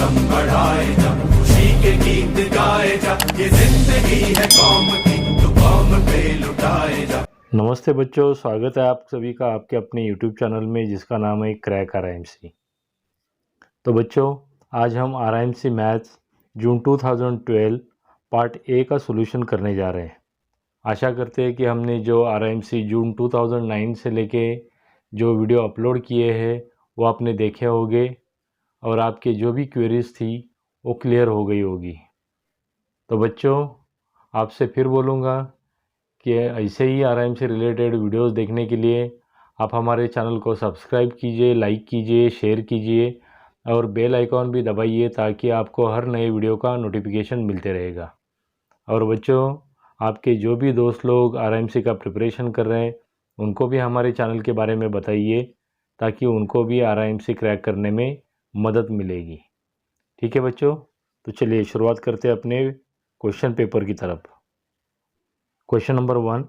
दम बढ़ाए जा, खुशी के गीत गाए जा, ये जिंदगी है कौम की, तो कौम पे लुटाए जा। नमस्ते बच्चों, स्वागत है आप सभी का आपके अपने YouTube चैनल में जिसका नाम है क्रैक RIMC। तो बच्चों, आज हम RIMC maths June 2012 part A का सॉल्यूशन करने जा रहे हैं। आशा करते हैं कि हमने जो RIMC जून 2009 से लेके जो वीडियो अपलोड किए हैं वो आपने देखे होंगे और आपके जो भी क्वेरीज थी वो क्लियर हो गई होगी। तो बच्चों, आपसे फिर बोलूँगा कि ऐसे ही RIMC से रिलेटेड वीडियोस देखने के लिए आप हमारे चैनल को सब्सक्राइब कीजिए, लाइक कीजिए, शेयर कीजिए और बेल आइकॉन भी दबाइए ताकि आपको हर नए वीडियो का नोटिफिकेशन मिलते रहेगा। और बच्चों, आपके जो भी दोस्त लोग RIMC का प्रिपरेशन कर रहे हैं उनको भी हमारे चैनल के बारे में बताइए ताकि उनको भी RIMC क्रैक करने में मदद मिलेगी। ठीक है बच्चों, तो चलिए शुरुआत करते हैं अपने क्वेश्चन पेपर की तरफ। Question number 1,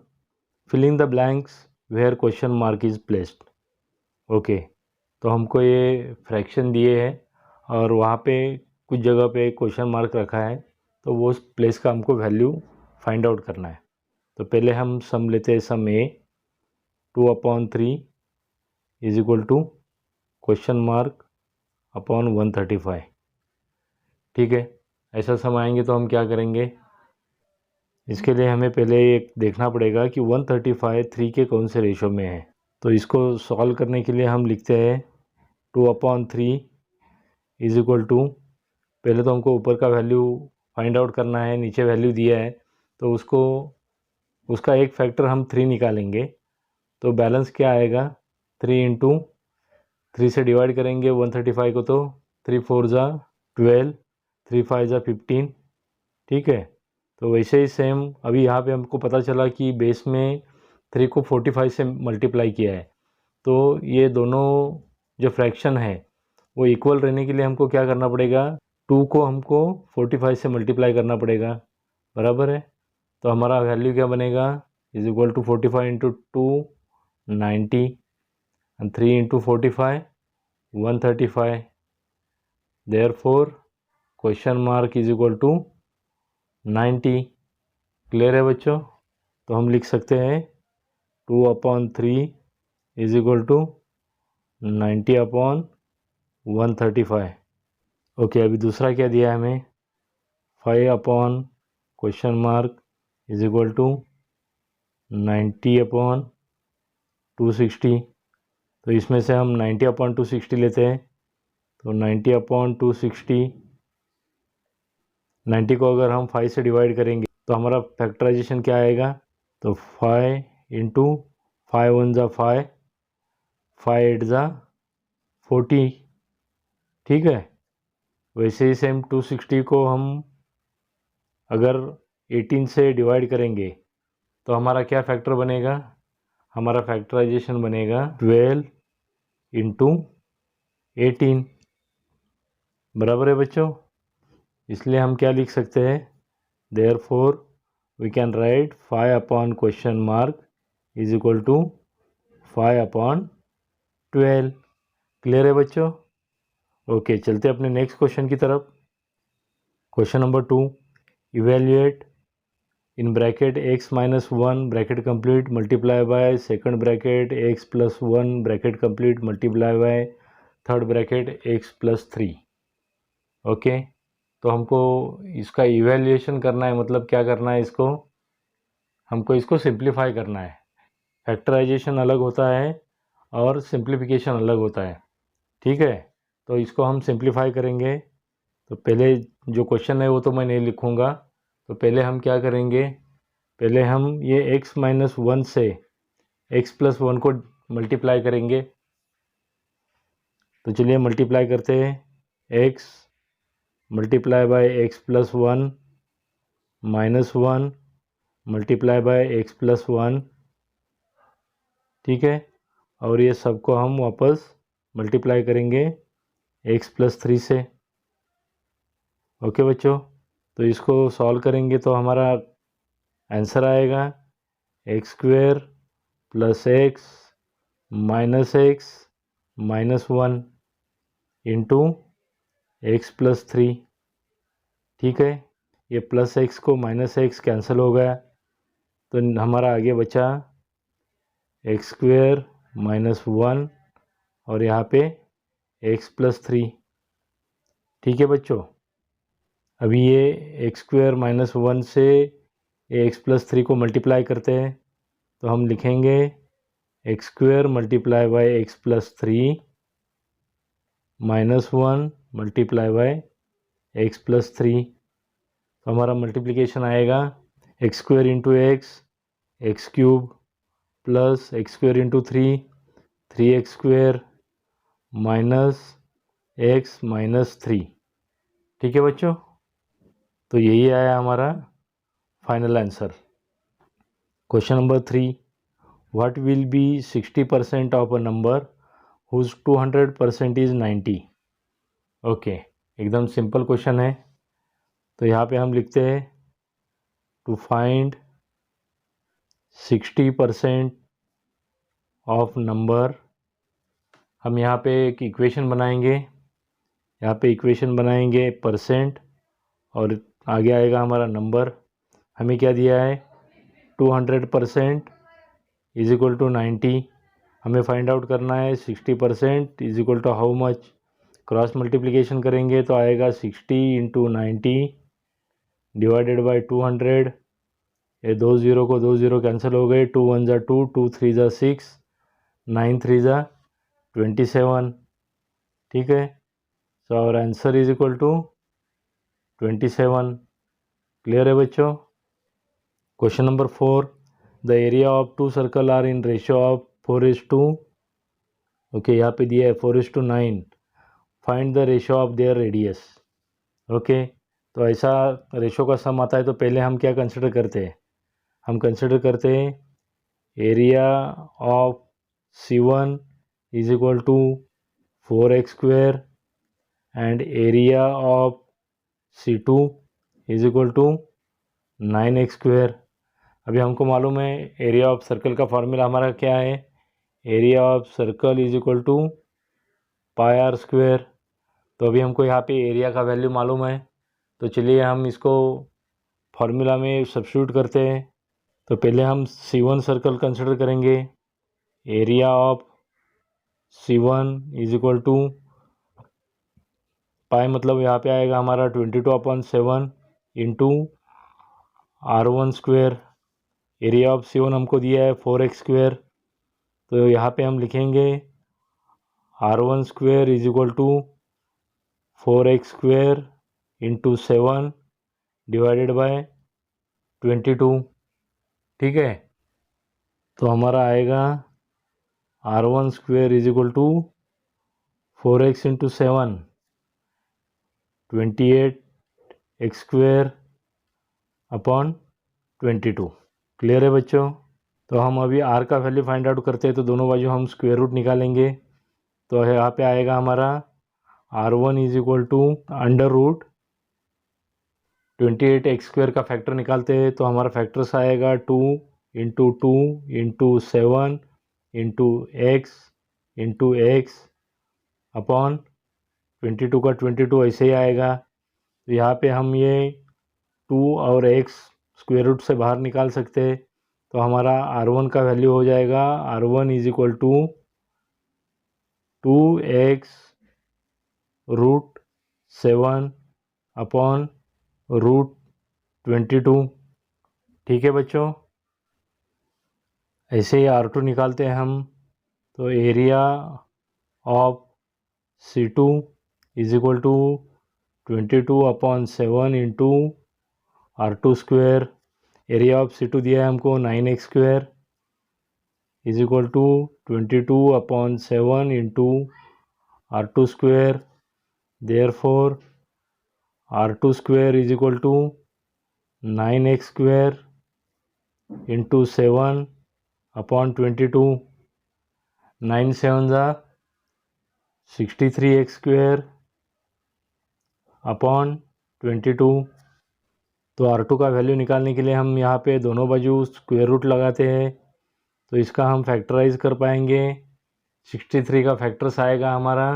filling the blanks where question mark is placed. Okay, तो हमको ये फ्रैक्शन दिए हैं और वहाँ पे कुछ जगह पे क्वेश्चन मार्क रखा है, तो वो प्लेस का हमको वैल्यू फाइंड आउट करना है। तो पहले हम सम लेते हैं, sum A 2/3 is equal to question mark upon 135। ठीक है, ऐसा सम आएंगे तो हम क्या करेंगे, इसके लिए हमें पहले एक देखना पड़ेगा कि 135 3 के कौन से रेशो में है। तो इसको सॉल्व करने के लिए हम लिखते हैं 2/3 इज इक्वल टू, पहले तो हमको ऊपर का वैल्यू फाइंड आउट करना है, नीचे वैल्यू दिया है तो उसका एक फैक्टर हम 3 निकालेंगे। तो बैलेंस क्या आएगा, 3 इंटू 3 से डिवाइड करेंगे 135 को, तो 3 4 ज़ा 12, 3 5 ज़ा 15। ठीक है, तो वैसे ही सेम अभी यहाँ पे हमको पता चला कि बेस में 3 को 45 से मल्टीप्लाई किया है, तो ये दोनों जो फ्रैक्शन है वो इक्वल रहने के लिए हमको क्या करना पड़ेगा, 2 को हमको 45 से मल्टीप्लाई करना पड़ेगा। बराबर है, तो हमारा वैल्यू क्या बनेगा, is equal to 45 into 2 90 and 3 into 45 135। Therefore question mark is equal to 90। Clear है बच्चों, तो हम लिख सकते हैं 2/3 इज इक्वल टू 90/135। ओके, अभी दूसरा क्या दिया है हमें, 5 question mark is equal to 90/260। तो इसमें से हम 90/260 लेते हैं, तो 90/260, 90 को अगर हम 5 से डिवाइड करेंगे तो हमारा फैक्टराइजेशन क्या आएगा, तो 5 इंटू 5 1 ज़ा 5, 5 8 ज़ा 40। ठीक है, वैसे ही सेम 260 को हम अगर 18 से डिवाइड करेंगे तो हमारा क्या फैक्टर बनेगा, हमारा फैक्टराइजेशन बनेगा 12 इंटू 18। बराबर है बच्चों, इसलिए हम क्या लिख सकते हैं, therefore we can write 5 question mark is equal to 5/12। Clear है बच्चों। ओके, चलते अपने नेक्स्ट क्वेश्चन की तरफ। Question number 2, evaluate in bracket x minus 1 bracket complete multiply by second bracket x plus 1 bracket complete multiply by third bracket x plus 3। Okay, तो हमको इसका evaluation करना है, मतलब क्या करना है, हमको इसको सिंप्लीफाई करना है। फैक्टराइजेशन अलग होता है और सिंप्लीफिकेशन अलग होता है। ठीक है, तो इसको हम सिंप्लीफाई करेंगे। तो पहले जो क्वेश्चन है वो तो मैं नहीं लिखूँगा, तो पहले हम क्या करेंगे, पहले हम ये x माइनस 1 से x प्लस 1 को मल्टीप्लाई करेंगे। तो चलिए मल्टीप्लाई करते हैं, x multiply by x plus 1 minus 1 multiply bye x plus 1। ठीक है, और ये सबको हम वापस मल्टीप्लाई करेंगे x प्लस 3 से। ओके बच्चों, तो इसको सॉल्व करेंगे तो हमारा आंसर आएगा x² plus x minus 1 into x plus 3। ठीक है, ये प्लस एक्स को माइनस एक्स कैंसिल हो गया, तो हमारा आगे बचा एक्स स्क्वेयर माइनस 1 और यहाँ पे एक्स प्लस 3। ठीक है बच्चों, अभी ये एक्स स्क्वेयर माइनस 1 से एक्स प्लस 3 को मल्टीप्लाई करते हैं, तो हम लिखेंगे x square multiply by x plus 3 minus 1 multiply by x plus 3। तो हमारा मल्टीप्लिकेशन आएगा x square into x cube plus x square into 3 x square minus x minus 3। ठीक है बच्चों, तो यही आया हमारा final answer. Question number 3, what will be 60% of a number whose 200% is 90। Okay, एकदम सिंपल क्वेश्चन है। तो यहाँ पे हम लिखते हैं टू फाइंड 60% ऑफ नंबर। हम यहाँ पे एक इक्वेशन बनाएंगे, यहाँ पे इक्वेशन बनाएंगे परसेंट और आगे आएगा हमारा नंबर। हमें क्या दिया है 200% इज इक्वल टू 90। हमें फाइंड आउट करना है 60% is equal to how much. Cross multiplication करेंगे तो आएगा 60 इंटू 90 डिवाइडेड बाई 200। ये 2 ज़ीरो को 2 ज़ीरो कैंसिल हो गए, 2 1 ज़ा 2, 2 3 ज़ा 6, 9 3 ज़ा 27। ठीक है, so our answer is equal to 27। Clear है बच्चों। Question number 4, the area of two circle are in ratio of 4:2। Okay, यहाँ पे दिया है 4:9। Find the ratio of their radius. Okay, तो ऐसा रेशियो का सम आता है तो पहले हम क्या कंसिडर करते हैं, हम कंसिडर करते हैं area of C1 is equal to 4x square and area of C2 is equal to 9x square. अभी हमको मालूम है एरिया ऑफ सर्कल का फॉर्मूला हमारा क्या है, area of circle is equal to pi r square. तो अभी हमको यहाँ पे एरिया का वैल्यू मालूम है, तो चलिए हम इसको फॉर्मूला में सब्स्टिट्यूट करते हैं। तो पहले हम C1 सर्कल कंसिडर करेंगे, area of C1 is equal to pi मतलब यहाँ पे आएगा हमारा 22/7 into R1 square. Area of C1 हमको दिया है 4x स्क्वेयर, तो यहाँ पे हम लिखेंगे R1 square is equal to 4x square into 7 divided by 22। ठीक है, तो हमारा आएगा R1 square is equal to 4x into 7 28x square upon 22। Clear है बच्चों। तो हम अभी R का वैल्यू फाइंड आउट करते हैं, तो दोनों बाजू हम स्क्वायर रूट निकालेंगे। तो यहाँ पे आएगा हमारा R1 is equal to under root 28x square का फैक्टर निकालते हैं, तो हमारा फैक्टर्स आएगा 2 into 2 into 7 into x upon 22 का 22 ऐसे ही आएगा। तो यहाँ पे हम ये 2 और x स्क्वायर रूट से बाहर निकाल सकते हैं, तो हमारा R1 का वैल्यू हो जाएगा R1 is equal to 2x root 7 upon root 22। ठीक है बच्चों, ऐसे ही R2 निकालते हैं हम। तो area of C2 is equal to 22/7 into R2 square. Area of C2 दिया है हमको 9x square is equal to 22/7 into R2 square. Therefore R2 square is equal to 9x square into 7 upon 22। 9 7 ज़ा 63x square upon 22। तो R2 का value निकालने के लिए हम यहाँ पे दोनों बाजू स्क्वायर रूट लगाते हैं, तो इसका हम फैक्टराइज कर पाएंगे। 63 का फैक्टर्स आएगा हमारा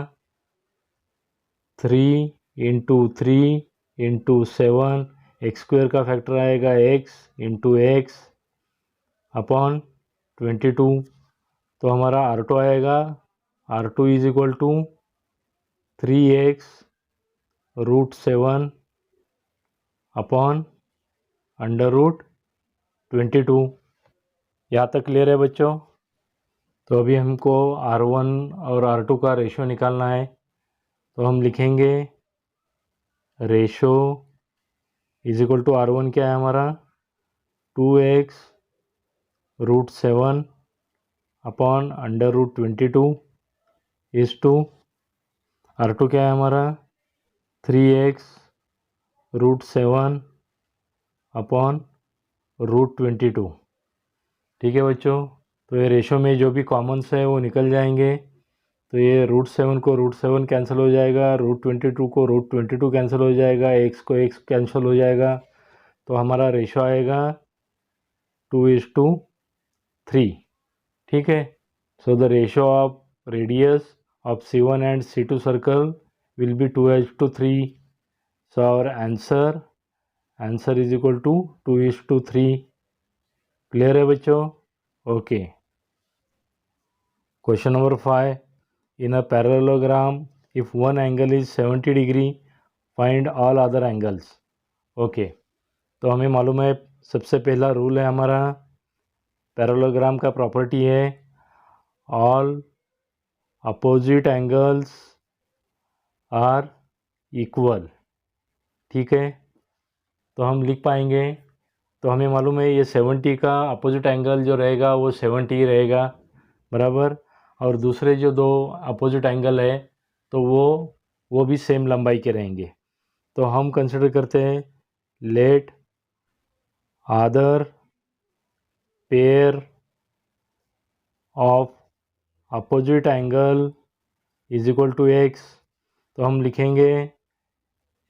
3 इंटू 3 इंटू 7, एक्स स्क्वायर का फैक्टर आएगा x इंटू एक्स अपॉन 22। तो हमारा R2 आएगा, R2 is equal to 3x root 7 upon under root 22। यहाँ तक क्लियर है बच्चों? तो अभी हमको R1 और R2 का रेशो निकालना है। तो हम लिखेंगे ratio is equal to R1 क्या है हमारा 2x root 7 upon under root 22 is to R2 क्या है हमारा 3x रूट 7 अपॉन रूट 22। ठीक है बच्चों, तो ये रेशो में जो भी कॉमन्स है वो निकल जाएंगे। तो ये रूट 7 को रूट 7 कैंसिल हो जाएगा, रूट 22 को रूट 22 कैंसिल हो जाएगा, एक्स को एक्स कैंसिल हो जाएगा। तो हमारा रेशो आएगा 2:3। ठीक है, so the ratio of radius of C1 and C2 circle will be 2:3। So our answer is equal to 2:3। Clear है बच्चों? Okay. Question number 5, in a parallelogram if one angle is 70 degree find all other angles। Okay, तो हमें मालूम है सबसे पहला rule है हमारा पैरेललोग्राम का प्रॉपर्टी है all opposite angles are equal. ठीक है, तो हम लिख पाएंगे। तो हमें मालूम है ये 70 का अपोजिट एंगल जो रहेगा वो 70 रहेगा, बराबर। और दूसरे जो दो अपोजिट एंगल है तो वो भी सेम लंबाई के रहेंगे। तो हम कंसिडर करते हैं let other pair of opposite angle is equal to x. तो हम लिखेंगे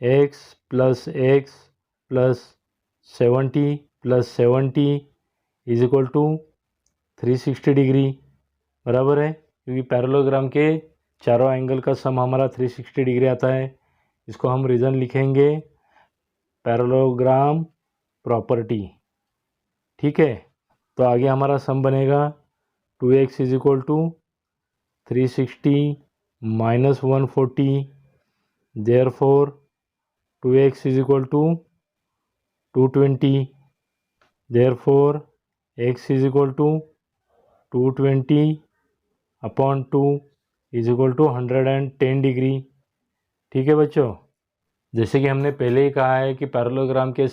x plus x plus 70 plus 70 is equal to 360 degree, बराबर है, क्योंकि पैरेललोग्राम के चारों एंगल का सम हमारा 360 डिग्री आता है। इसको हम रीज़न लिखेंगे पैरेललोग्राम प्रॉपर्टी। ठीक है, तो आगे हमारा सम बनेगा 2x is equal to 360 minus 140, therefore 2x is equal to 220, therefore x is equal to 220 upon 2 is equal to 110 degree. ठीक है बच्चों, जैसे कि हमने पहले ही कहा है कि पैरेललोग्राम के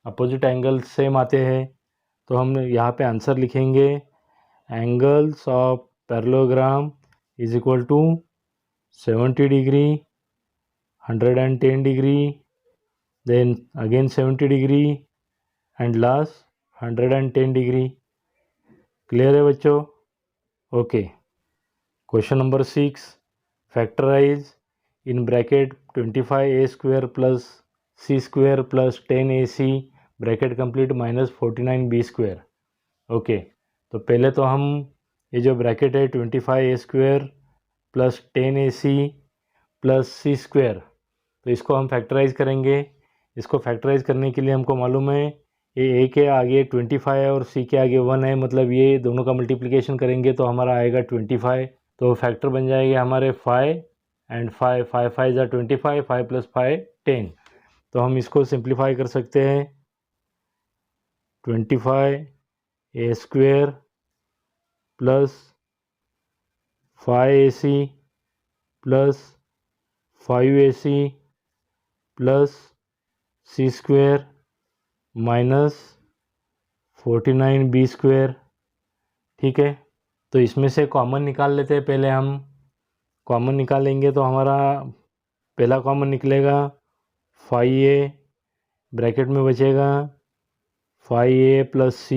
अपोजिट एंगल सेम आते हैं, तो हम यहाँ पे आंसर लिखेंगे angles of parallelogram is equal to 70 degree, 110 degree, then again 70 degree and last 110 degree. Clear है बच्चों? Okay. Question number 6, factorise in bracket 25a square plus c square plus 10ac bracket complete minus 49b square. Okay, तो पहले तो हम ये जो bracket है 25a square plus 10ac plus c square, तो इसको हम फैक्टराइज करेंगे। इसको फैक्टराइज करने के लिए हमको मालूम है ये a के आगे 25 है और c के आगे 1 है, मतलब ये दोनों का मल्टीप्लिकेशन करेंगे तो हमारा आएगा 25। तो फैक्टर बन जाएंगे हमारे 5 एंड 5 5 5 ज़ा 25, 5 प्लस 5 10। तो हम इसको सिंप्लीफाई कर सकते हैं 25a square plus 5ac plus 5ac plus c square minus 49b square. ठीक है, तो इसमें से कॉमन निकाल लेते हैं। पहले हम कॉमन निकालेंगे तो हमारा पहला कॉमन निकलेगा 5a, ब्रैकेट में बचेगा 5a प्लस c,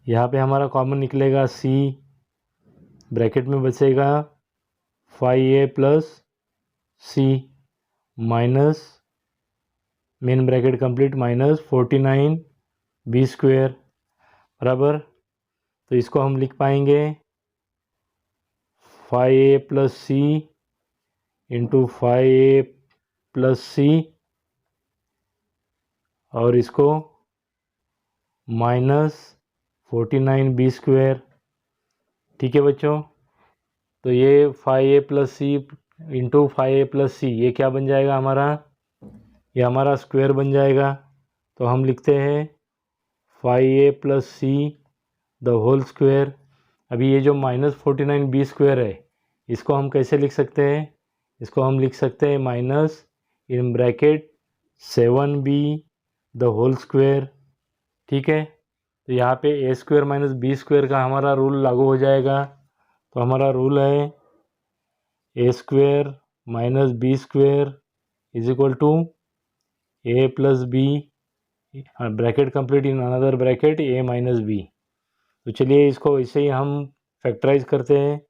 यहाँ पे हमारा कॉमन निकलेगा c, ब्रैकेट में बचेगा 5a plus c minus main bracket complete minus 49b square, बराबर। तो इसको हम लिख पाएंगे 5a plus c into 5a plus C और इसको -49b²। ठीक है बच्चों, तो ये 5a plus C into 5a plus C ये क्या बन जाएगा हमारा, ये हमारा स्क्वायर बन जाएगा। तो हम लिखते हैं 5a plus c the whole square. अभी ये जो -49b² है इसको हम कैसे लिख सकते हैं, इसको हम लिख सकते हैं minus in bracket 7b the whole square. ठीक है, तो यहाँ पे a² माइनस b² का हमारा रूल लागू हो जाएगा। तो हमारा रूल है a² minus b² is equal to a plus b bracket complete in another bracket a minus b। तो चलिए इसको इसे ही हम फैक्टराइज करते हैं।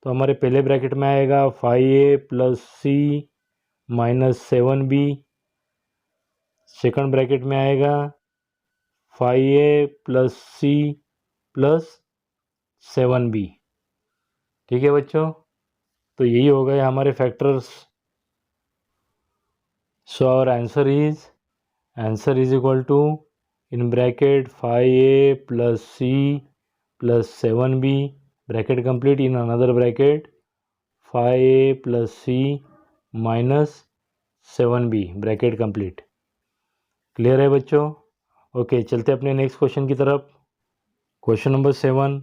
तो हमारे पहले ब्रैकेट में आएगा 5a plus c minus 7b, second bracket में आएगा 5a plus c plus 7b। ठीक है बच्चों, तो यही हो गए हमारे factors. So our answer is equal to in bracket 5a plus c plus 7b bracket complete in another bracket 5a plus c minus 7b bracket complete. Clear है बच्चों? ओके, चलते अपने नेक्स्ट क्वेश्चन की तरफ। Question number 7,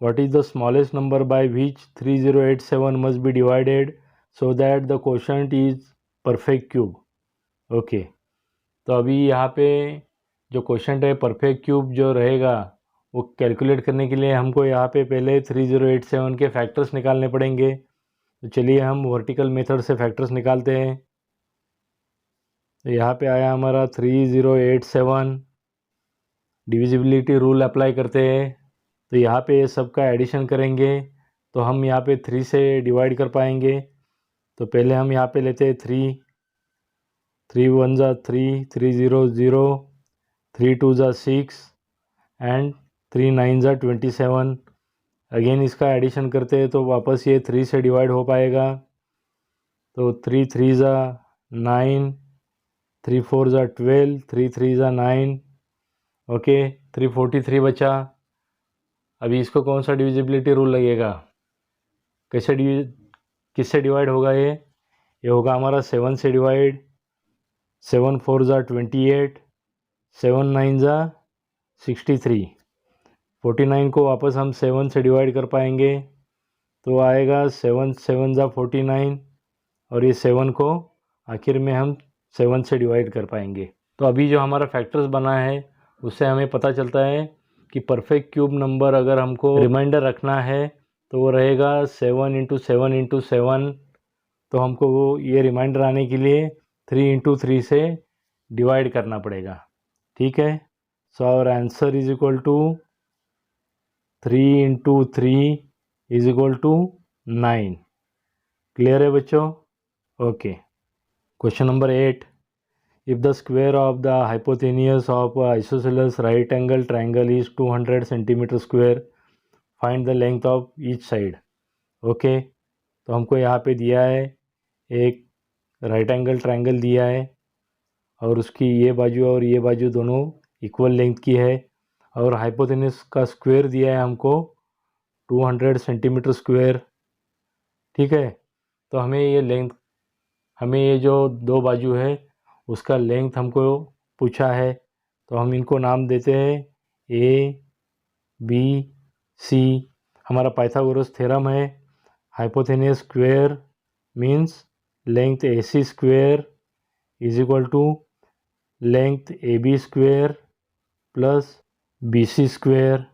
what is the smallest number by which 3087 must be divided so that the quotient is perfect cube. Okay, तो अभी यहाँ पे जो क्वोशंट है परफेक्ट क्यूब जो रहेगा वो कैलकुलेट करने के लिए हमको यहाँ पे पहले 3087 के फैक्टर्स निकालने पड़ेंगे। तो चलिए हम वर्टिकल मेथड से फैक्टर्स निकालते हैं। तो यहाँ पे आया हमारा 3087, डिविजिबिलिटी रूल अप्लाई करते हैं। तो यहाँ पे सबका एडिशन करेंगे तो हम यहाँ पे 3 से डिवाइड कर पाएंगे। तो पहले हम यहाँ पे लेते हैं 3 1 ज़ा 3, 3 0 0, 3 2 ज़ा 6 एंड 3 9 ज़ा 27। अगेन इसका एडिशन करते हैं तो वापस ये 3 से डिवाइड हो पाएगा। तो 3 3 ज़ा 9, 3 4 ज़ा 12, 3 3 ज़ा 9। ओके, 343 बचा। अभी इसको कौन सा डिविजिबिलिटी रूल लगेगा, किससे डिवाइड होगा ये होगा हमारा 7 से डिवाइड। 7 4 ज़ा 28, 7 9 ज़ा 63। 49 को वापस हम 7 से डिवाइड कर पाएंगे तो आएगा 7 7 ज़ा 49 और ये 7 को आखिर में हम 7 से डिवाइड कर पाएंगे। तो अभी जो हमारा फैक्टर्स बना है उससे हमें पता चलता है कि परफेक्ट क्यूब नंबर अगर हमको रिमाइंडर रखना है तो वो रहेगा 7 इंटू 7 इंटू 7। तो हमको वो ये रिमाइंडर आने के लिए 3 इंटू 3 से डिवाइड करना पड़ेगा। ठीक है, so our answer is equal to 3 into 3 is equal to 9। Clear है बच्चों? Okay, question number 8, if the square of the hypotenuse of a isosceles right angle triangle is 200 centimeter square, find the length of each side। Okay, तो हमको यहाँ पे दिया है एक right angle triangle दिया है और उसकी ये बाजू और ये बाजू दोनों इक्वल लेंथ की है और हाइपोटेन्यूस का स्क्वायर दिया है हमको 200 सेंटीमीटर स्क्वायर। ठीक है, तो हमें ये जो दो बाजू है उसका लेंथ हमको पूछा है। तो हम इनको नाम देते हैं ए बी सी। हमारा पाइथागोरस थ्योरम है hypotenuse square means length A C square is equal to length A B square plus B C square.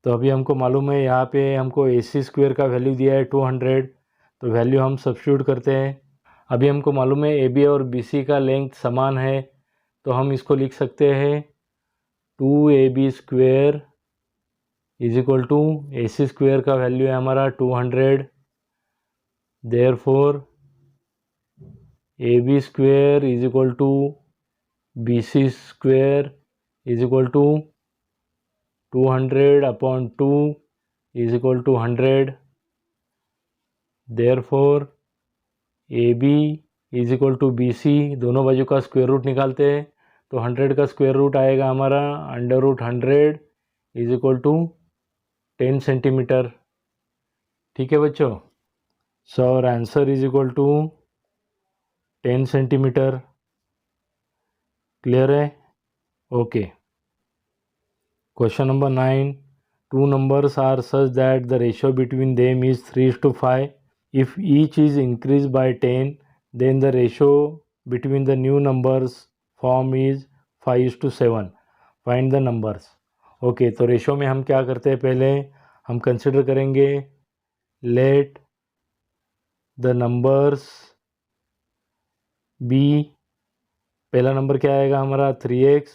तो अभी हमको मालूम है यहाँ पे हमको ए सी स्क्वायर का वैल्यू दिया है 200, तो वैल्यू हम सब्स्टिट्यूट करते हैं। अभी हमको मालूम है ए बी और बी सी का लेंथ समान है तो हम इसको लिख सकते हैं 2ab square is equal to A C square का वैल्यू है हमारा 200। Therefore A B square is equal to B C square is equal to 200 upon 2 is equal to 100। Therefore A B is equal to BC, दोनों बाजू का square root निकालते हैं तो 100 का स्क्वायर रूट आएगा हमारा √100 इज इक्वल टू 10 सेंटीमीटर। ठीक है बच्चों, सो और answer is equal to 10 centimetre. Clear है? Okay. Question number 9, two numbers are such that the ratio between them is 3:5. If each is increased by 10, then the ratio between the new numbers form is 5:7. Find the numbers. Okay, तो ratio में हम क्या करते हैं, पहले हम consider करेंगे let the numbers B. पहला नंबर क्या आएगा हमारा 3x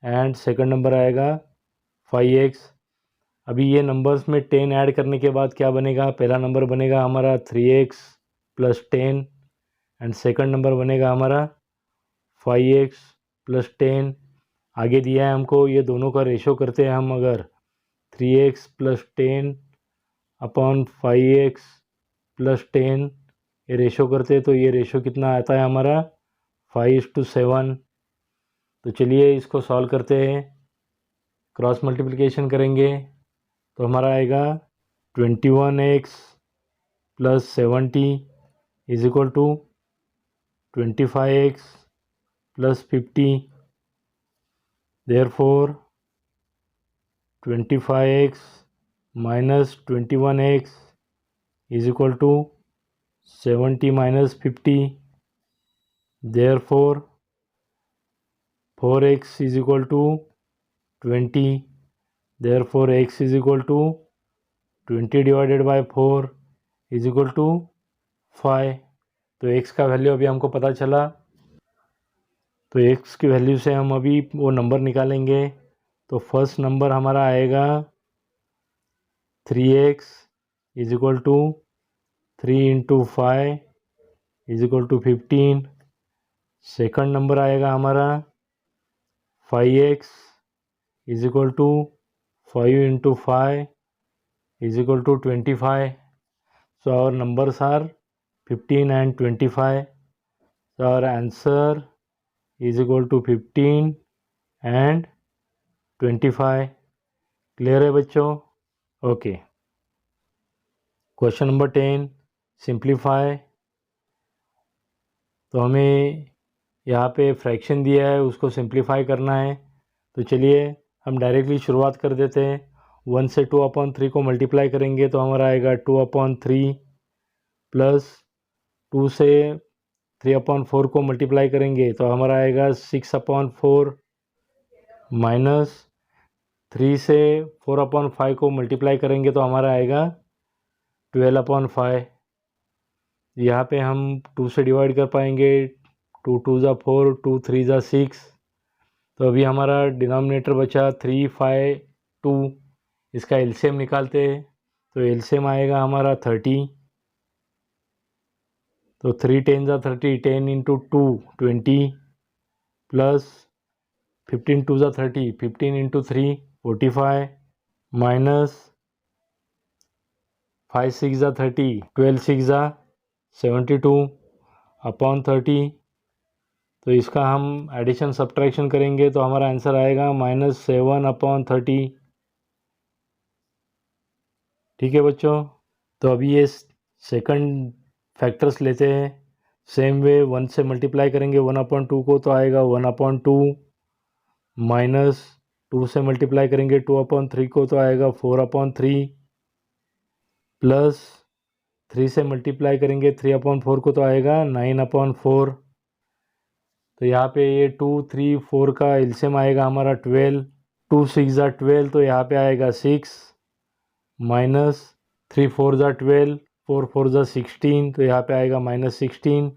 एंड सेकंड नंबर आएगा 5x। अभी ये नंबर्स में 10 ऐड करने के बाद क्या बनेगा, पहला नंबर बनेगा हमारा 3x + 10 एंड सेकंड नंबर बनेगा हमारा 5x + 10। आगे दिया है हमको, ये दोनों का रेशो करते हैं हम, अगर 3x + 10 अपॉन 5x + 10 ये रेशो करते हैं तो ये रेशो कितना आता है हमारा 5:7। तो चलिए इसको सॉल्व करते हैं, क्रॉस मल्टीप्लिकेशन करेंगे तो हमारा आएगा 21x + 70 is equal to 25x + 50। Therefore 25x - 21x is equal to 70 - 50। Therefore 4x is equal to 20। Therefore x is equal to 20 divided by 4 is equal to 5। तो x का वैल्यू अभी हमको पता चला, तो x की वैल्यू से हम अभी वो नंबर निकालेंगे। तो फर्स्ट नंबर हमारा आएगा 3x is equal to 3 × 5 is equal to 15। Second number आएगा हमारा 5x is equal to 5 × 5 is equal to 25. So our numbers are 15 and 25. So our answer is equal to 15 and 25. Clear है बच्चों? Okay. Question number 10, simplify. तो हमें यहाँ पे fraction दिया है, उसको सिंप्लीफाई करना है। तो चलिए हम डायरेक्टली शुरुआत कर देते हैं। 1 से 2/3 को मल्टीप्लाई करेंगे तो हमारा आएगा 2/3 प्लस 2 से 3/4 को मल्टीप्लाई करेंगे तो हमारा आएगा 6/4 माइनस 3 से 4/5 को मल्टीप्लाई करेंगे तो हमारा आएगा 12/5। यहाँ पे हम 2 से डिवाइड कर पाएंगे, 2 × 2 = 4, 2 × 3 = 6। तो अभी हमारा डिनोमिनेटर बचा 3, 5, 2। इसका एलसीएम निकालते हैं तो एलसीएम आएगा हमारा 30। तो 3 × 10 = 30, 10 × 2 20 प्लस 15 × 2 = 30, 15 × 3 45 माइनस 5 × 6 = 30, 12 × 6 = 72 अपॉन 30। तो इसका हम एडिशन सब्ट्रैक्शन करेंगे तो हमारा आंसर आएगा -7/30। ठीक है बच्चों, तो अभी ये सेकंड फैक्टर्स लेते हैं। सेम वे 1 से मल्टीप्लाई करेंगे 1/2 को तो आएगा 1/2 माइनस 2 से मल्टीप्लाई करेंगे 2/3 को तो आएगा 4/3 प्लस 3 से मल्टीप्लाई करेंगे 3/4 को तो आएगा 9/4। तो यहाँ पे ये 2, 3, 4 का एलसीएम आएगा हमारा 12, 2 × 6 = 12 तो यहाँ पे आएगा 6 माइनस 3 × 4 = 12, 4 × 4 = 16 तो यहाँ पे आएगा -16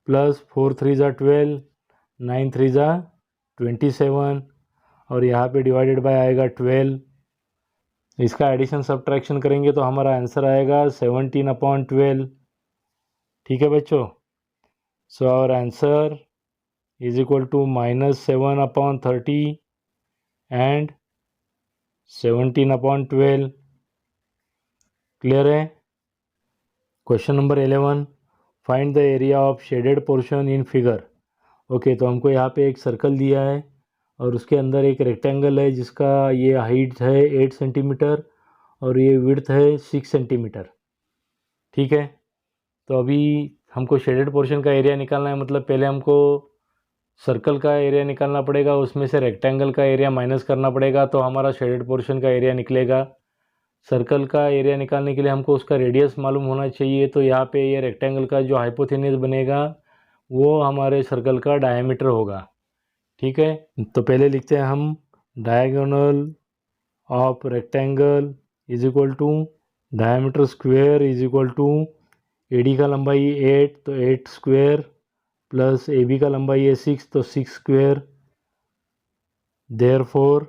प्लस 4 × 3 = 12, 9 × 3 = 27 और यहाँ पे डिवाइडेड बाय आएगा 12। इसका एडिशन सब्ट्रैक्शन करेंगे तो हमारा आंसर आएगा 17/12। ठीक है बच्चों, so our answer is equal to -7/30 and 17/12। Clear है? Question number 11, find the area of shaded portion in figure. Okay, तो हमको यहाँ पे एक सर्कल दिया है और उसके अंदर एक रेक्टेंगल है जिसका ये हाइट है 8 सेंटीमीटर और ये विड्थ है 6 सेंटीमीटर। ठीक है, तो अभी हमको शेडेड पोर्शन का एरिया निकालना है, मतलब पहले हमको सर्कल का एरिया निकालना पड़ेगा, उसमें से रेक्टेंगल का एरिया माइनस करना पड़ेगा, तो हमारा शेडेड पोर्शन का एरिया निकलेगा। सर्कल का एरिया निकालने के लिए हमको उसका रेडियस मालूम होना चाहिए, तो यहाँ पे ये रेक्टेंगल का जो हाइपोथेनस बनेगा वो हमारे सर्कल का डायमीटर होगा। ठीक है, तो पहले लिखते हैं हम diagonal of rectangle is equal to diameter square is equal to AD का लंबाई 8 तो 8 स्क्वायर प्लस ए बी का लंबाई है 6 तो 6 square. Therefore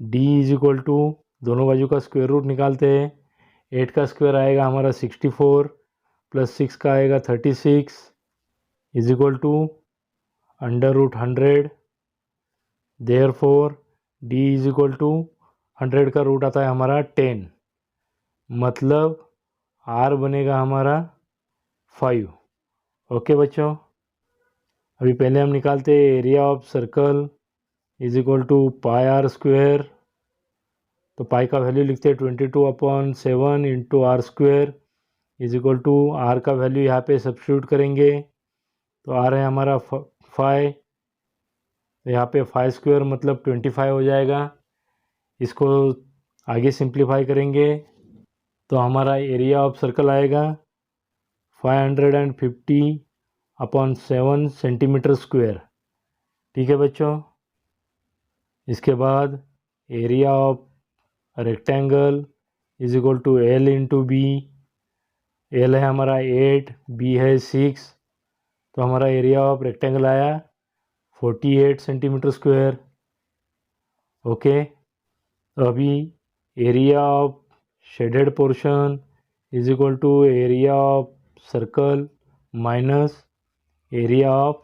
d is equal to, दोनों बाजू का स्क्वायर रूट निकालते हैं। 8 का स्क्वायर आएगा हमारा 64 प्लस 6 का आएगा 36 is equal to under root 100। Therefore d is equal to 100 का रूट आता है हमारा 10, मतलब आर बनेगा हमारा 5। ओके बच्चों, अभी पहले हम निकालते हैं area of circle is equal to pi r square. तो पाई का वैल्यू लिखते हैं 22/7 into r square is equal to r का वैल्यू यहाँ पे सब्स्टिट्यूट करेंगे, तो आर है हमारा 5, तो यहाँ पे 5 स्क्वायर मतलब 25 हो जाएगा। इसको आगे सिंप्लीफाई करेंगे तो हमारा एरिया ऑफ सर्कल आएगा 550/7 सेंटीमीटर स्क्वायर। ठीक है बच्चों, इसके बाद area of rectangle is equal to l into b. L है हमारा 8, बी है 6, तो हमारा एरिया ऑफ रेक्टेंगल आया 48 सेंटीमीटर स्क्वायर। ओके, तो अभी area of shaded portion is equal to area of circle minus area of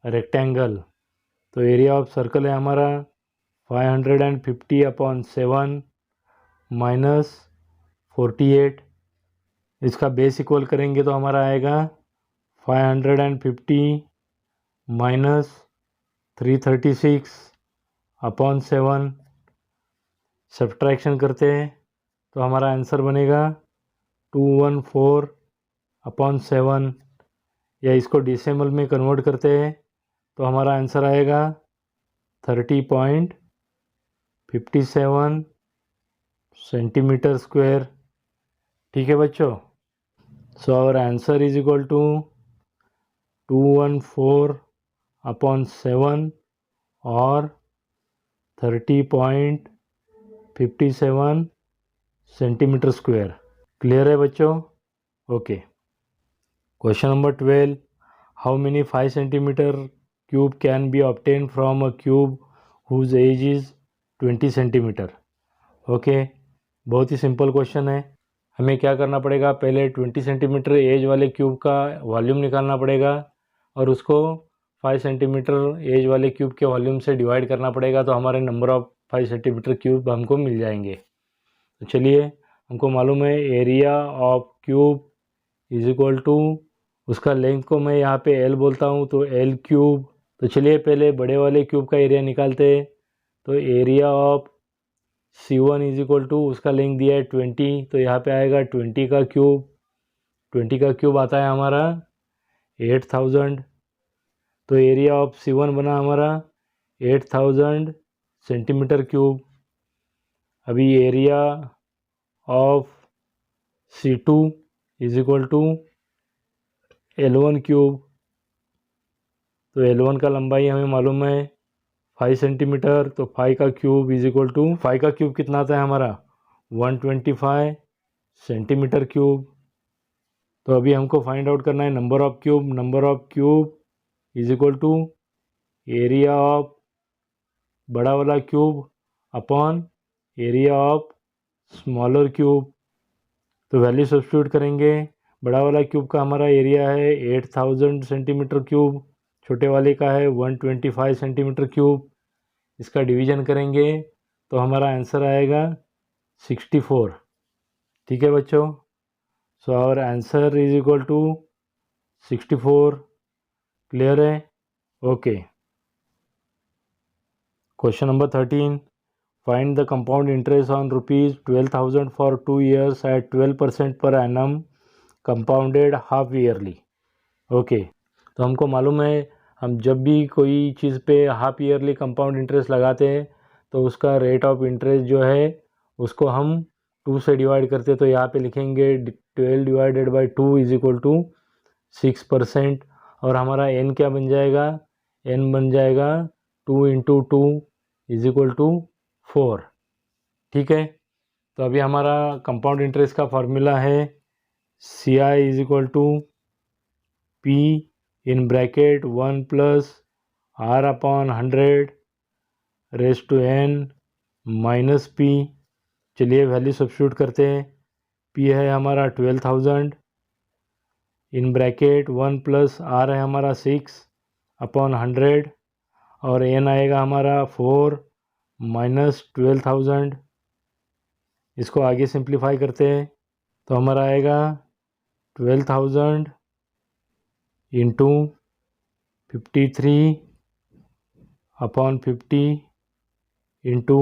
rectangle. तो area of circle है हमारा 550/7 माइनस 48, इसका बेस इक्वल करेंगे तो हमारा आएगा 550 माइनस 336/7। सब्ट्रैक्शन करते हैं तो हमारा आंसर बनेगा 214/7, या इसको डेसिमल में कन्वर्ट करते हैं तो हमारा आंसर आएगा 30.57 सेंटीमीटर स्क्वायर। ठीक है बच्चों, so our answer is equal to 214/7 और 30.57 सेंटीमीटर स्क्वायर। क्लियर है बच्चों? Okay, question number 12, how many 5 centimetre cube can be obtain from a cube whose edge is 20 centimetre. Okay, बहुत ही सिंपल क्वेश्चन है। हमें क्या करना पड़ेगा, पहले 20 सेंटीमीटर एज वाले क्यूब का वॉल्यूम निकालना पड़ेगा और उसको 5 सेंटीमीटर एज वाले क्यूब के वॉल्यूम से डिवाइड करना पड़ेगा, तो हमारे नंबर ऑफ 5 सेंटीमीटर क्यूब हमको मिल जाएंगे। तो चलिए, हमको मालूम है area of cube is equal to, उसका लेंथ को मैं यहाँ पे एल बोलता हूँ तो एल क्यूब। तो चलिए पहले बड़े वाले क्यूब का एरिया निकालते हैं। तो area of C1 is equal to, उसका लेंथ दिया है 20, तो यहाँ पे आएगा 20 का क्यूब। 20 का क्यूब आता है हमारा 8000। तो एरिया ऑफ C1 बना हमारा 8000 सेंटीमीटर क्यूब। अभी area of C2 is equal to L1 cube. तो L1 का लंबाई हमें मालूम है 5 सेंटीमीटर, तो 5 का क्यूब इज इक्वल टू, 5 का क्यूब कितना आता है हमारा 125 सेंटीमीटर क्यूब। तो अभी हमको फाइंड आउट करना है number of cube. Number of cube is equal to area of बड़ा वाला cube upon area of smaller cube. तो वैल्यू सब्स्टिट्यूट करेंगे। बड़ा वाला क्यूब का हमारा एरिया है 8000 सेंटीमीटर क्यूब, छोटे वाले का है 125 सेंटीमीटर क्यूब। इसका डिवीजन करेंगे तो हमारा आंसर आएगा 64। ठीक है बच्चों, so our answer is equal to 64। Clear है? Okay. Question number 13, find the compound interest on ₹12,000 for 2 years at 12% per annum compounded half yearly. Okay, तो हमको मालूम है हम जब भी कोई चीज़ पे हाफ ईयरली कंपाउंड इंटरेस्ट लगाते हैं तो उसका रेट ऑफ इंटरेस्ट जो है उसको हम 2 से डिवाइड करते हैं। तो यहाँ पे लिखेंगे 12 divided by 2 is equal to 6%। और हमारा n क्या बन जाएगा? n बन जाएगा 2 इंटू 2 इज इक्वल टू 4। ठीक है, तो अभी हमारा कंपाउंड इंटरेस्ट का फार्मूला है CI is equal to P in bracket 1 plus R upon 100 raise to n minus P। चलिए वैल्यू सब्स्टिट्यूट करते हैं। P है हमारा 12,000 इन ब्रैकेट 1 प्लस R है हमारा 6 अपॉन 100 और n आएगा हमारा 4 माइनस 12,000। इसको आगे सिंप्लीफाई करते हैं तो हमारा आएगा 12,000 into 53 upon 50 into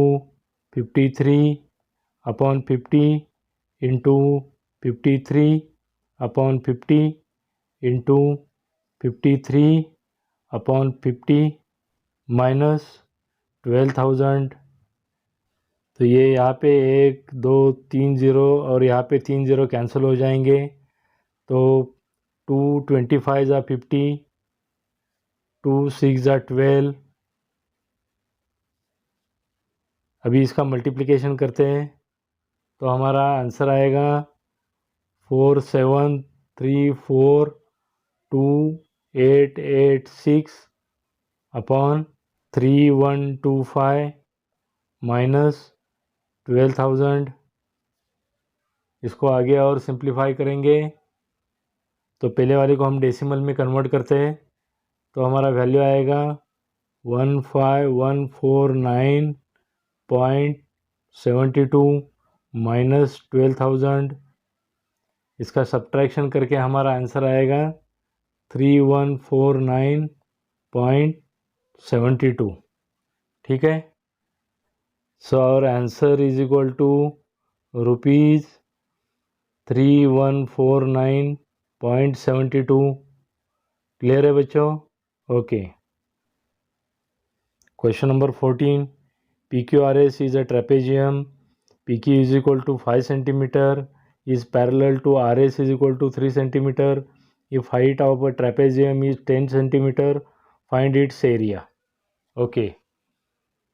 53 upon 50 into 53 upon 50 into 53 upon 50 minus 12,000। तो ये यहाँ पे 1 2 3 0 और यहाँ पे 3 0 कैंसिल हो जाएंगे। तो 2 25 ज़ा 50, 2 6 ज़ा 12। अभी इसका मल्टीप्लिकेशन करते हैं तो हमारा आंसर आएगा 47342886 अपॉन 3125 माइनस 12,000। इसको आगे और सिंप्लीफाई करेंगे तो पहले वाले को हम डेसिमल में कन्वर्ट करते हैं तो हमारा वैल्यू आएगा 15149.72 माइनस 12,000। इसका सब्ट्रैक्शन करके हमारा आंसर आएगा 3149.72। ठीक है, so our answer is equal to ₹3149.72। Clear है बच्चों? Okay. Question number 14, PQRS is a trapezium. PQ is equal to 5 centimeter is parallel to RS is equal to 3 centimeter. If height of a trapezium is 10 centimeter, find its area. Okay,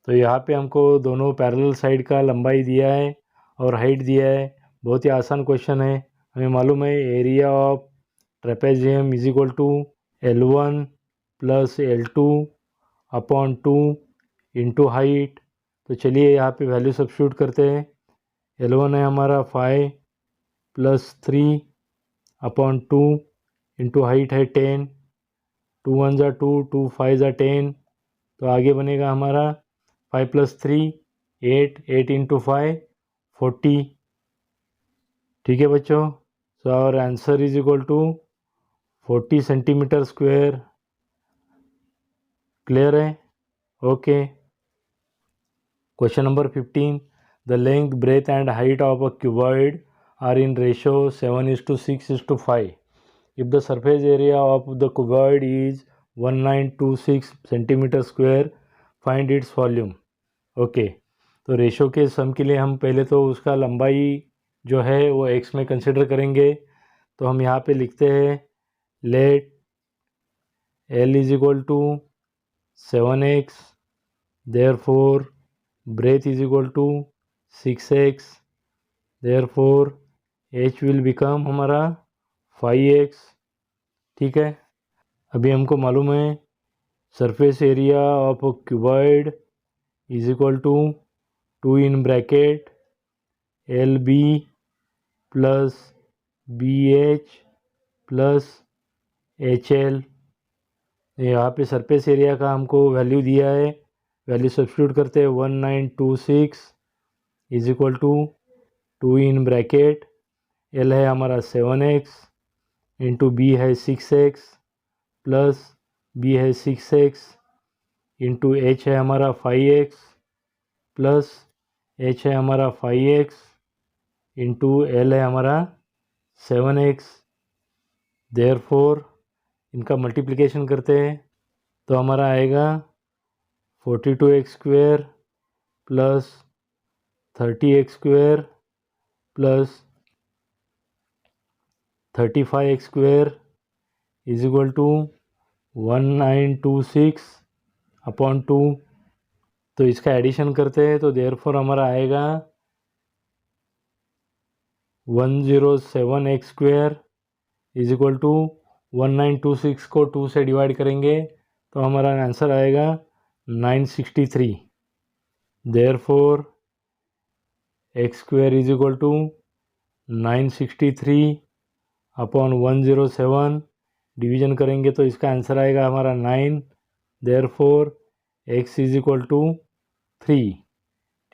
तो यहाँ पे हमको दोनों parallel side का लंबाई दिया है और हाइट दिया है। बहुत ही आसान क्वेश्चन है। हमें मालूम है area of trapezium is equal to L1 plus L2 upon 2 into height. तो चलिए यहाँ पे वैल्यू सब्स्टिट्यूट करते हैं। L1 है हमारा 5 प्लस 3 अपॉन 2 इंटू हाइट है 10। 2 1 ज़ा 2, 2 5 ज़ा 10। तो आगे बनेगा हमारा 5 प्लस 3 8, 8 इंटू 5 40। ठीक है बच्चों, so our answer is equal to 40 centimetre square. Clear है? Okay. Question number 15, the length breadth and height of a cuboid are in ratio 7:6:5। If the surface area of the cuboid is 1926 centimetre square, find its volume. Okay, तो ratio के sum के लिए हम पहले तो उसका लंबाई जो है वो x में कंसिडर करेंगे। तो हम यहाँ पे लिखते हैं let L is equal to 7x, therefore breadth is equal to 6x, therefore h will become हमारा 5x। ठीक है, अभी हमको मालूम है surface area of a cuboid is equal to 2 in bracket LB plus BH plus HL। यहाँ पे surface area का हमको वैल्यू दिया है, वैल्यू सब्स्टिट्यूट करते हैं 1926 is equal to 2 in bracket L है हमारा 7x इंटू बी है 6x प्लस बी है 6x इंटू एच है हमारा 5x प्लस एच है हमारा 5x इंटू एल है हमारा 7x। देयरफॉर इनका मल्टीप्लिकेशन करते हैं तो हमारा आएगा 42x square plus 30x square plus 35x square is equal to 1926 upon 2। तो इसका एडिशन करते हैं तो देयरफॉर हमारा आएगा 107x square is equal to 1926 को 2 से डिवाइड करेंगे तो हमारा आंसर आएगा 963। Therefore x square is equal to 963 upon 107 division करेंगे तो इसका आंसर आएगा हमारा 9। Therefore x is equal to 3।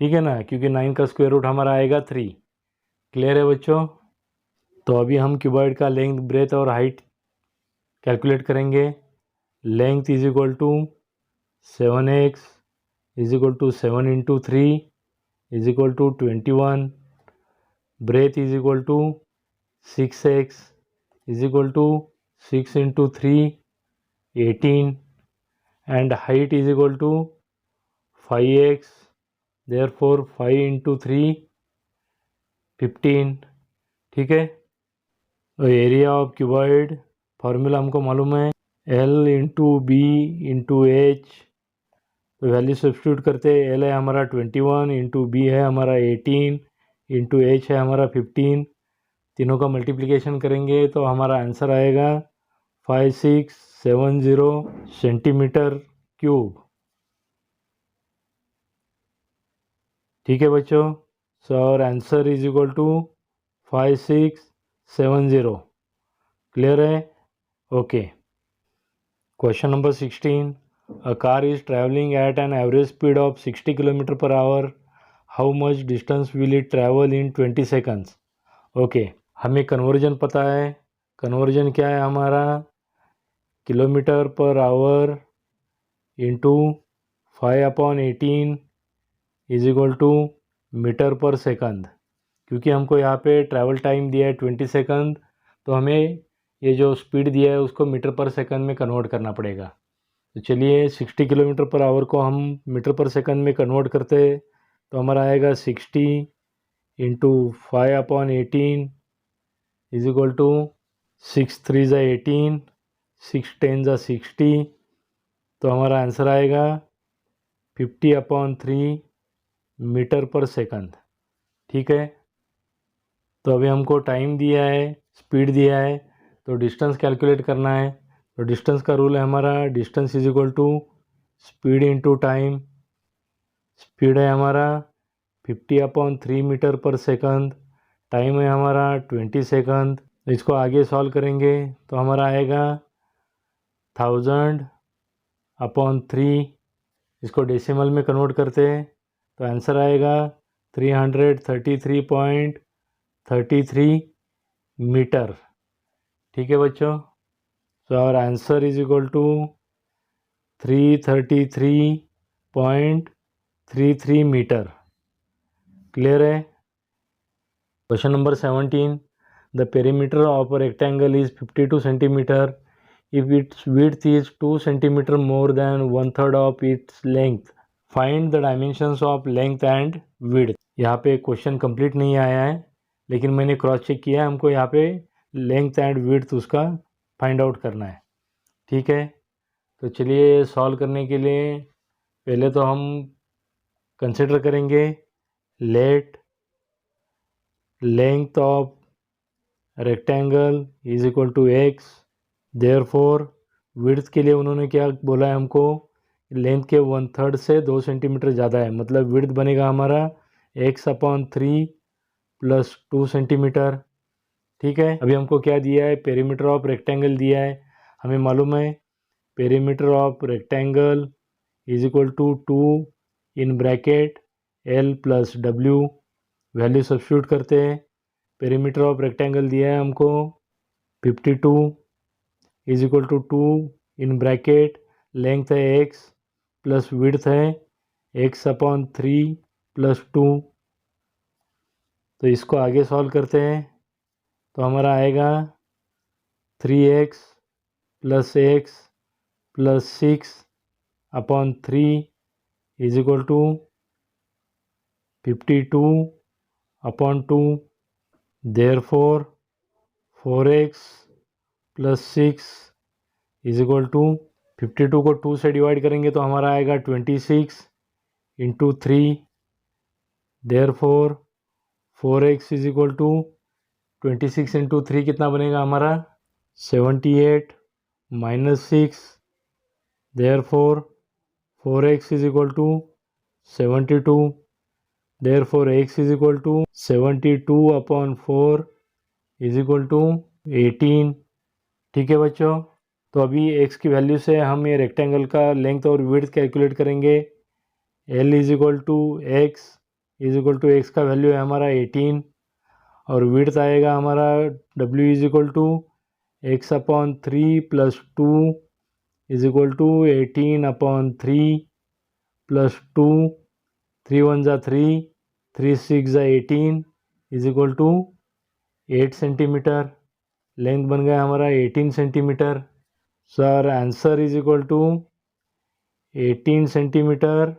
ठीक है ना, क्योंकि 9 का स्क्वायर रूट हमारा आएगा 3। क्लियर है बच्चों? तो अभी हम क्यूबॉइड का लेंथ, ब्रेथ और हाइट कैलकुलेट करेंगे। Length is equal to 7x is equal to 7 into 3 is equal to 21। Breadth is equal to 6x is equal to 6 into 3 18 and height is equal to 5x। Therefore 5 into 3 15। ठीक है, तो area of cuboid formula हमको मालूम है L into b into h. तो value substitute करते हैं। L है हमारा 21 इंटू बी है हमारा 18 इंटू एच है हमारा 15। तीनों का मल्टीप्लिकेशन करेंगे तो हमारा आंसर आएगा 5670 सेंटीमीटर क्यूब। ठीक है बच्चों, so our answer is equal to 5670। Clear है? Okay. Question number 16, a car is traveling at an average speed of 60 km per hour. How much distance will it travel in 20 seconds? Okay, हमें conversion पता है। Conversion क्या है हमारा? Kilometre per hour into 5/18 is equal to metre per second. क्योंकि हमको यहाँ पे ट्रैवल टाइम दिया है 20 सेकंड, तो हमें ये जो स्पीड दिया है उसको मीटर पर सेकंड में कन्वर्ट करना पड़ेगा। तो चलिए 60 किलोमीटर पर आवर को हम मीटर पर सेकंड में कन्वर्ट करते हैं तो हमारा आएगा 60 इंटू 5/18 इज इक्वल टू 6 3 ज़ा 18, 6 10 ज़ा 60। तो हमारा आंसर आएगा 50/3 मीटर पर सेकंड। ठीक है, तो अभी हमको टाइम दिया है, स्पीड दिया है, तो डिस्टेंस कैलकुलेट करना है। तो डिस्टेंस का रूल है हमारा distance is equal to speed into time. Speed है हमारा 50/3 मीटर पर सेकंड, टाइम है हमारा 20 सेकंड। इसको आगे सॉल्व करेंगे तो हमारा आएगा 1000/3। इसको डेसिमल में कन्वर्ट करते हैं तो आंसर आएगा 333.33 मीटर। ठीक है बच्चों, so our answer is equal to 333.33 metre. Clear है? Question number 17, the perimeter of a rectangle is 52 centimetre if its width is 2 centimeter more than 1/3 of its length. Find the dimensions of length and width. यहाँ पे question complete नहीं आया है, लेकिन मैंने cross check किया है। हमको यहाँ पे लेंथ एंड विड्थ उसका फाइंड आउट करना है। ठीक है, तो चलिए सॉल्व करने के लिए पहले तो हम कंसिडर करेंगे let length of rectangle is equal to x. Therefore width के लिए उन्होंने क्या बोला है हमको? लेंथ के 1/3 से 2 सेंटीमीटर ज़्यादा है, मतलब विड्थ बनेगा हमारा x/3 प्लस 2 सेंटीमीटर। ठीक है, अभी हमको क्या दिया है? पेरीमीटर ऑफ रेक्टेंगल दिया है। हमें मालूम है perimeter of rectangle is equal to 2 in bracket L plus W। Value substitute करते हैं। पेरीमीटर ऑफ रेक्टेंगल दिया है हमको 52 is equal to 2 in bracket length है x प्लस विड्थ है x/3 प्लस 2। तो इसको आगे सॉल्व करते हैं तो हमारा आएगा 3x plus x plus 6/3 is equal to 52/2। Therefore 4x plus 6 is equal to 52 को 2 से डिवाइड करेंगे तो हमारा आएगा 26 into 3। Therefore 4x is equal to 26 into 3 कितना बनेगा हमारा 78 minus 6। Therefore 4x is equal to 72। Therefore x is equal to 72/4 is equal to 18। ठीक है बच्चों, तो अभी x की वैल्यू से हम ये रेक्टेंगल का लेंथ और विड्थ कैलकुलेट करेंगे। L is equal to x का वैल्यू है हमारा 18 और विड्थ आएगा हमारा W is equal to x/3 plus 2 is equal to 18/3 plus 2। 3 1 ज़ा 3, 3 6 ज़ा 18 is equal to 8 centimetre. Length बन गया हमारा 18 सेंटीमीटर। सर answer is equal to 18 centimetre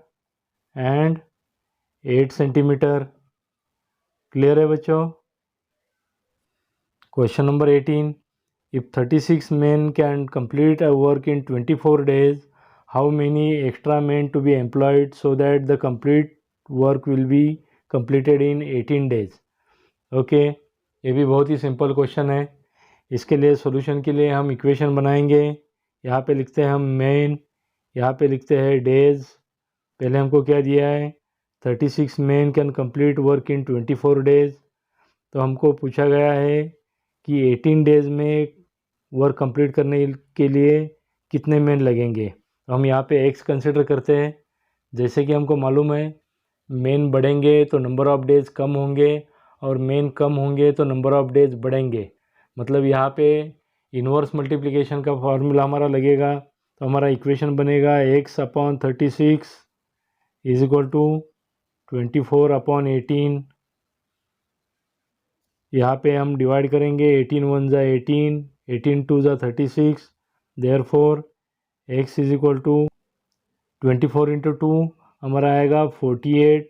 and 8 centimetre. Clear है बच्चों। Question number 18, if 36 men can complete a work in 24 days, how many extra men to be employed so that the complete work will be completed in 18 days? Okay, ये भी बहुत ही simple question है। इसके लिए solution के लिए हम इक्वेशन बनाएंगे। यहाँ पे लिखते हैं हम मेन, यहाँ पे लिखते हैं डेज। पहले हमको क्या दिया है 36 men can complete work in 24 days. तो हमको पूछा गया है कि 18 डेज में वर्क कंप्लीट करने के लिए कितने मेन लगेंगे। तो हम यहाँ पे एक्स कंसिडर करते हैं। जैसे कि हमको मालूम है मेन बढ़ेंगे तो नंबर ऑफ़ डेज कम होंगे और मेन कम होंगे तो नंबर ऑफ़ डेज बढ़ेंगे। मतलब यहाँ पे इन्वर्स मल्टीप्लिकेशन का फॉर्मूला हमारा लगेगा। तो हमारा इक्वेशन बनेगा x/36 इज इक्वल टू 24/18। यहाँ पे हम डिवाइड करेंगे 18 1 ज़ा 18, 18 2 ज़ा 36। Therefore x is equal to 24 into 2 हमारा आएगा 48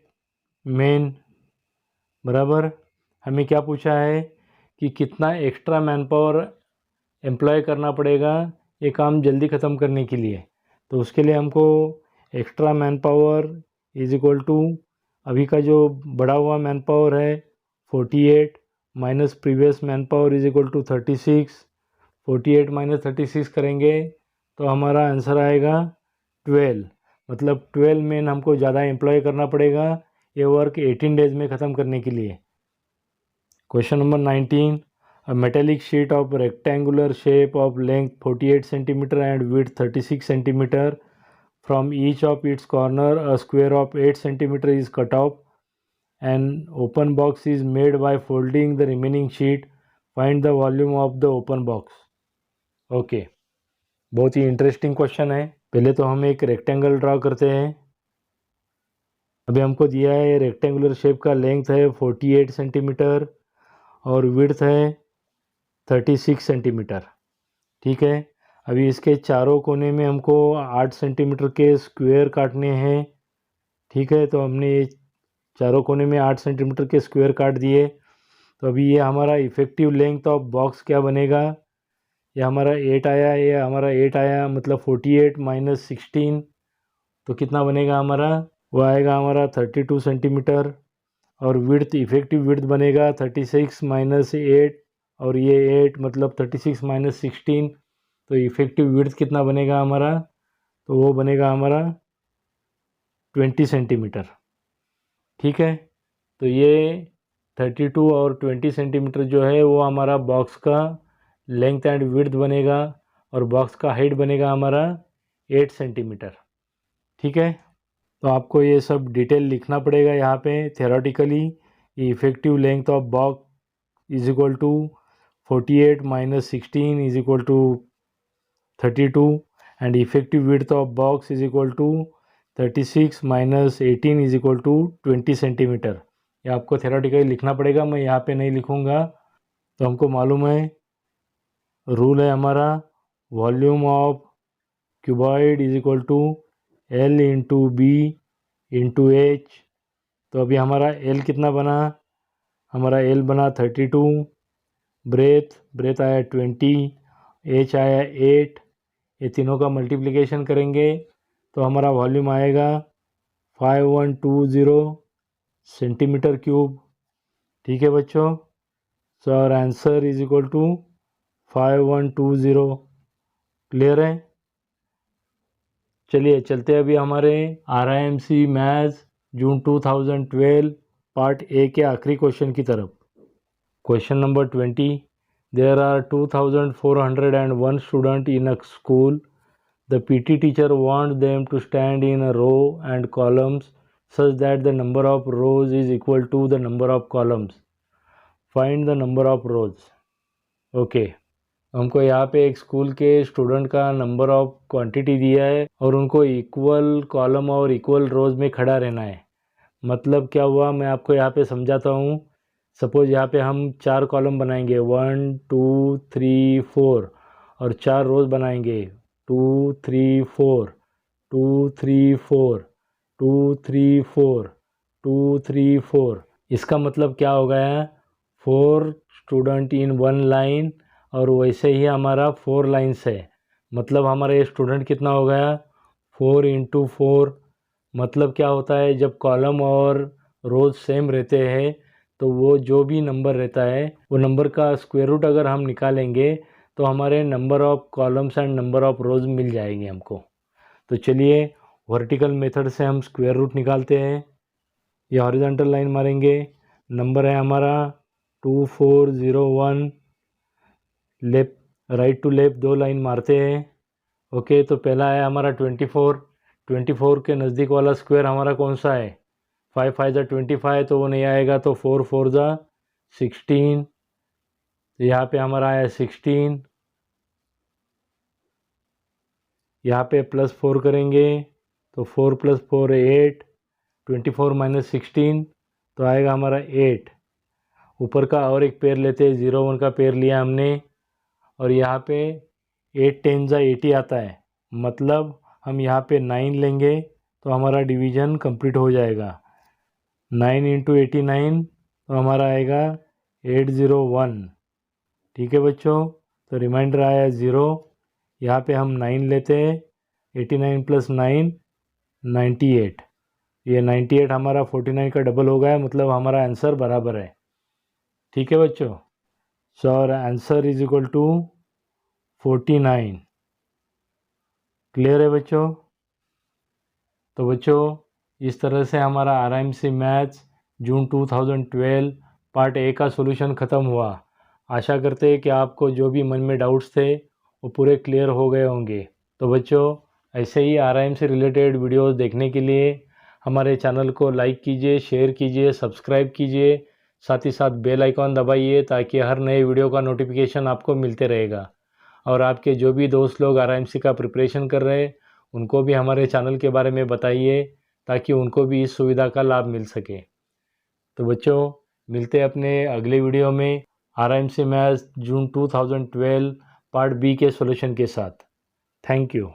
मेन बराबर। हमें क्या पूछा है कि कितना एक्स्ट्रा मैन पावर एम्प्लॉय करना पड़ेगा ये काम जल्दी ख़त्म करने के लिए। तो उसके लिए हमको extra man power is equal to अभी का जो बढ़ा हुआ मैन पावर है 48 minus previous man power is equal to 36। 48 minus 36 करेंगे तो हमारा आंसर आएगा 12। मतलब 12 मेन हमको ज़्यादा एम्प्लॉय करना पड़ेगा ये वर्क 18 डेज में ख़त्म करने के लिए। Question number 19, a metallic sheet of rectangular shape of length 48 centimeter and width 36 centimeter. From each of its corner a square of 8 centimeter is cut off. An open box is made by folding the remaining sheet. Find the volume of the open box. Okay, बहुत ही interesting question है। पहले तो हम एक rectangle draw करते हैं। अभी हमको दिया है रेक्टेंगुलर शेप का लेंथ है 48 सेंटीमीटर और विड्थ है 36 सेंटीमीटर। ठीक है, अभी इसके चारों कोने में हमको 8 सेंटीमीटर के स्क्वायर काटने हैं। ठीक है, तो हमने ये चारों कोने में 8 सेंटीमीटर के स्क्वायर काट दिए। तो अभी ये हमारा इफ़ेक्टिव लेंथ ऑफ बॉक्स क्या बनेगा, ये हमारा 8 आया, ये हमारा 8 आया, मतलब 48 माइनस 16 तो कितना बनेगा हमारा, वो आएगा हमारा 32 सेंटीमीटर। और विड्थ इफ़ेक्टिव विड्थ बनेगा 36 माइनस 8 और ये 8 मतलब 36 माइनस 16 तो इफ़ेक्टिव विड्थ कितना बनेगा हमारा, तो वो बनेगा हमारा 20 सेंटीमीटर। ठीक है, तो ये 32 और 20 सेंटीमीटर जो है वो हमारा बॉक्स का लेंथ एंड विड्थ बनेगा और बॉक्स का हाइट बनेगा हमारा 8 सेंटीमीटर। ठीक है, तो आपको ये सब डिटेल लिखना पड़ेगा यहाँ पे theoretically. Effective length of box is equal to 48 minus 16 is equal to 32 and effective width of box is equal to 36 minus 18 is equal to 20 centimetre. ये आपको थेरोटिकली लिखना पड़ेगा, मैं यहाँ पे नहीं लिखूँगा। तो हमको मालूम है, रूल है हमारा, volume of cuboid is equal to L into b into h. तो अभी हमारा L कितना बना, हमारा L बना 32, ब्रेथ आया 20, H आया 8, ये तीनों का मल्टीप्लिकेशन करेंगे तो हमारा वॉल्यूम आएगा 5120 सेंटीमीटर क्यूब। ठीक है बच्चों, so our answer is equal to 5120। Clear है? चलिए चलते हैं अभी हमारे RIMC maths June 2012 part A के आखिरी क्वेश्चन की तरफ। Question number 20, there are 2401 student in a school. The PT teacher wants them to stand in a row and columns such that the number of rows is equal to the number of columns. Find the number of rows. Okay, हमको यहाँ पे एक school के student का number of quantity दिया है और उनको इक्वल कॉलम और इक्वल रोज में खड़ा रहना है। मतलब क्या हुआ, मैं आपको यहाँ पे समझाता हूँ। सपोज यहाँ पे हम 4 कॉलम बनाएंगे, 1 2 3 4, और 4 रोज बनाएंगे 2 3 4 2 3 4 2 3 4 2 3 4। इसका मतलब क्या हो गया, 4 स्टूडेंट इन 1 लाइन, और वैसे ही हमारा 4 लाइन्स है। मतलब हमारा ये स्टूडेंट कितना हो गया, 4 इंटू 4। मतलब क्या होता है, जब कॉलम और रोज सेम रहते हैं तो वो जो भी नंबर रहता है वो नंबर का स्क्वायर रूट अगर हम निकालेंगे तो हमारे number of columns and number of rows मिल जाएंगे हमको। तो चलिए वर्टिकल मेथड से हम स्क्वायर रूट निकालते हैं। ये हॉरिजॉन्टल लाइन मारेंगे, नंबर है हमारा 2401, left right to left 2 line मारते हैं। ओके, तो पहला है हमारा 24 के नज़दीक वाला स्क्वायर हमारा कौन सा है, 5 5 जा 25, तो वो नहीं आएगा, तो 4 4 जा 16। यहाँ पे हमारा आया 16, यहाँ पे +4 करेंगे तो 4 + 4 8, 24 - 16 तो आएगा हमारा 8। ऊपर का और एक पेयर लेते हैं, 0 1 का पेयर लिया हमने, और यहाँ पे 8 10 जा 80 आता है। मतलब हम यहाँ पे 9 लेंगे तो हमारा डिवीज़न कंप्लीट हो जाएगा। 9 × 89 तो हमारा आएगा 801। ठीक है बच्चों, तो रिमाइंडर आया 0। यहाँ पे हम 9 लेते हैं, 89 + 9 98। ये 98 हमारा 49 का डबल हो गया, मतलब हमारा आंसर बराबर है। ठीक है बच्चों, so our answer is equal to 49। Clear है बच्चों? तो बच्चों इस तरह से हमारा RIMC maths June 2012 part A का सॉल्यूशन ख़त्म हुआ। आशा करते हैं कि आपको जो भी मन में डाउट्स थे वो पूरे क्लियर हो गए होंगे। तो बच्चों ऐसे ही RIMC रिलेटेड वीडियोस देखने के लिए हमारे चैनल को लाइक कीजिए, शेयर कीजिए, सब्सक्राइब कीजिए, साथ ही साथ बेल आइकॉन दबाइए ताकि हर नए वीडियो का नोटिफिकेशन आपको मिलते रहेगा। और आपके जो भी दोस्त लोग RIMC का प्रिपरेशन कर रहे हैं उनको भी हमारे चैनल के बारे में बताइए ताकि उनको भी इस सुविधा का लाभ मिल सके। तो बच्चों मिलते हैं अपने अगले वीडियो में RIMC maths June 2012 part B के सॉल्यूशन के साथ। Thank you.